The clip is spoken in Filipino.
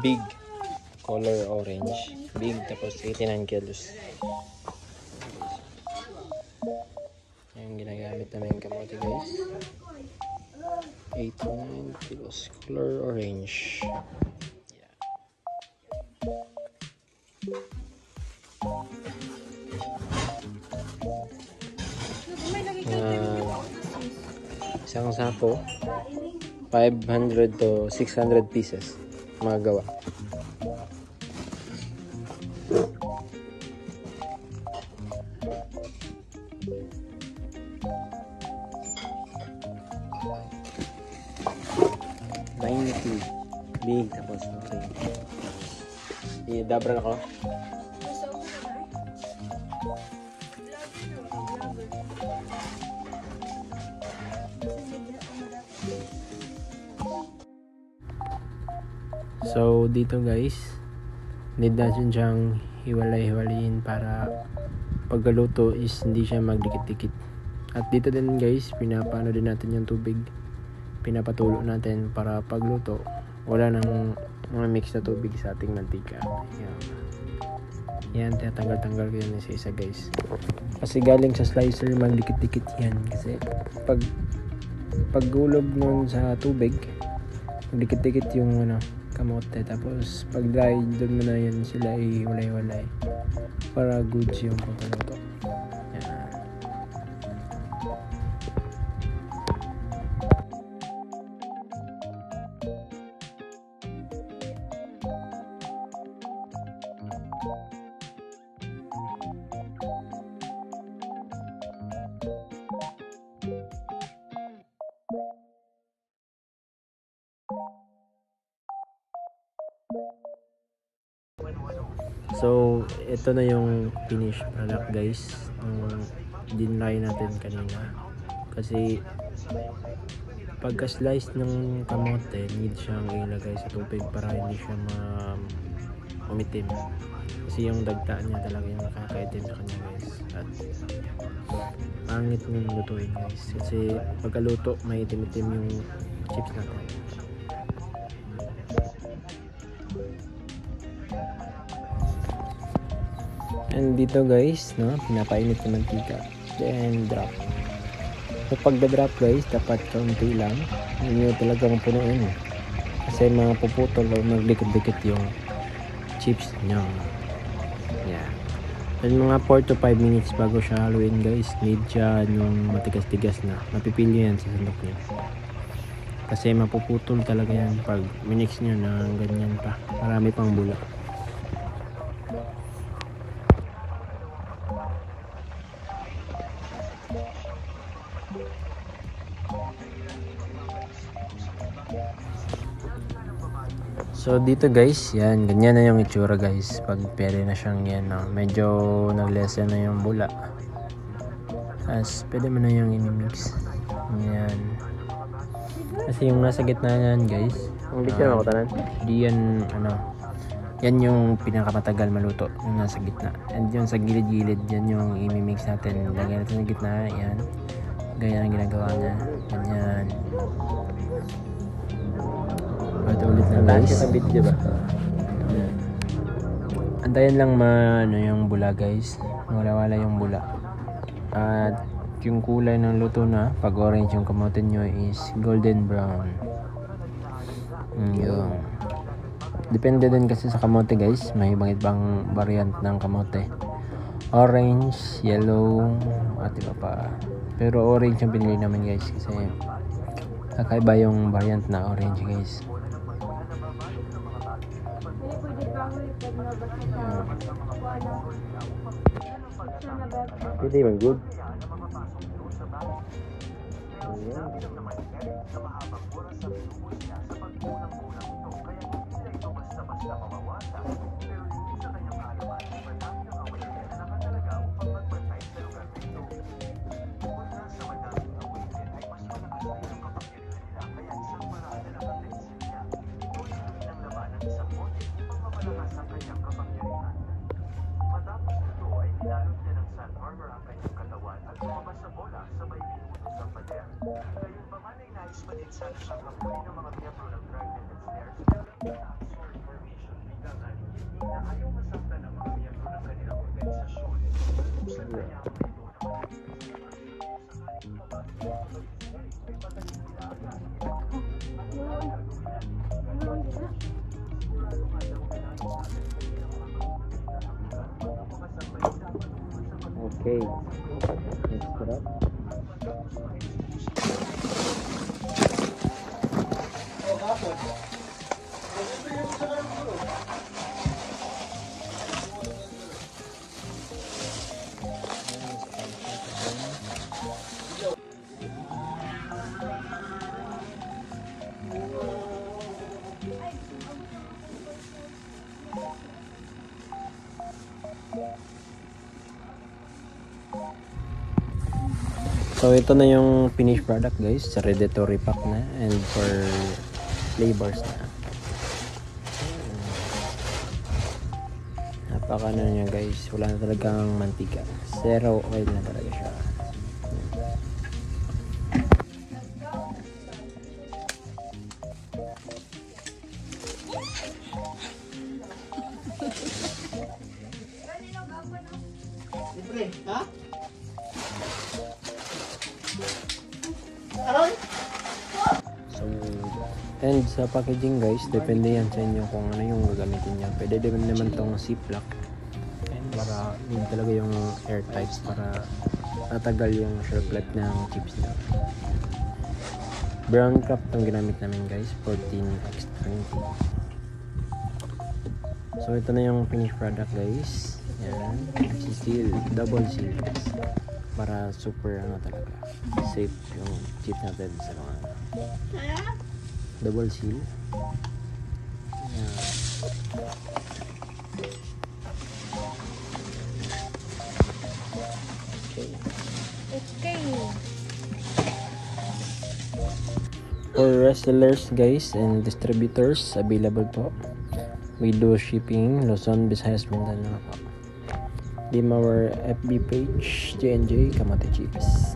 Big color orange, big, tapos 89 kilos. Yung ginagamit namin yung kamote guys, 89 kilos, color orange. Isang sako 500 to 600 pieces magawa. Big, tapos orange. I-dabra na ko. So dito guys, need natin siyang hiwalay-hiwalayin para pagluto is hindi siya magdikit-dikit. At dito din guys, pinapano din natin yung tubig, pinapatulo natin para pagluto wala nang mga mix na tubig sa ating mantika. Yan, tinatanggal-tanggal ko yan isa-isa guys, kasi galing sa slicer magdikit-dikit yan, kasi paghulog nun sa tubig magdikit-dikit yung kamote, tapos pag dry doon mo na yan sila ihiwalay-walay para goods yung pagkaluto. So ito na yung finished product guys, dinry natin kanina, kasi pagka slice ng kamote need siyang ilagay sa tubig para hindi siya umitim, kasi yung dagta niya talaga yung nakakaitim sa kanya guys, at pangit yung lutuin guys, kasi pagkaluto may itim-itim yung chips natin. And dito guys, pinapainit ng mantika, then drop. So pag drop guys, dapat kaunti lang, hindi nyo talagang punuin kasi mapuputol o magdikit-dikit yung chips nyo. Yeah. And mga 4 to 5 minutes bago siya haluin guys, need siya yung matigas-tigas na, mapipili yan sa sandok nyo, kasi mapuputol talaga yan pag minix nyo na ganyan pa, marami pang bula. So dito guys, yan, ganyan na yung itsura guys pag pwede na siyang yan, medyo naglesen na yung bula, as pwede mo na yung inimix yan, kasi yung nasa gitna yan guys, di yan yan yung pinakamatagal maluto, yung nasa gitna, and yung sa gilid-gilid yan yung imimix natin, lagyan natin sa gitna, yan, ganyan ang ginagawa niya, ganyan. Ito ulit na guys. Antayin lang yung bula guys, wala yung bula, at yung kulay ng luto na pag orange yung kamote nyo is golden brown. Yung depende din kasi sa kamote guys, may ibang variant ng kamote, orange, yellow, at iba pa, pero orange yung pinili namin guys kasi kakaiba yung variant na orange guys. Hindi man good. Gayunpaman ay nais pa din sana siyang hapulin ng mga miyembro ng Dragnet and Snares. Okay, let's drop. So ito na yung finished product guys, ready to repack na and for flavors na. Napaka ano niya guys, wala na talagang mantika, zero oil na talaga siya. Ha? So, and sa packaging guys, depende yan sa inyo kung ano yung gagamitin nyo. Pwede din naman tong ziplock and para yun talaga yung airtight para tatagal yung shelf life ng chips nyo. Brown cup tong ginamit namin guys, 14x20. So ito na yung finished product guys. Yan, seal, double seal para super ano talaga safe yung chip natin sa mga double seal. Yan. Okay. For resellers guys and distributors, available po. We do shipping Luzon, Visayas, Mindanao. Dim our FB page, J&J Kamote Chips.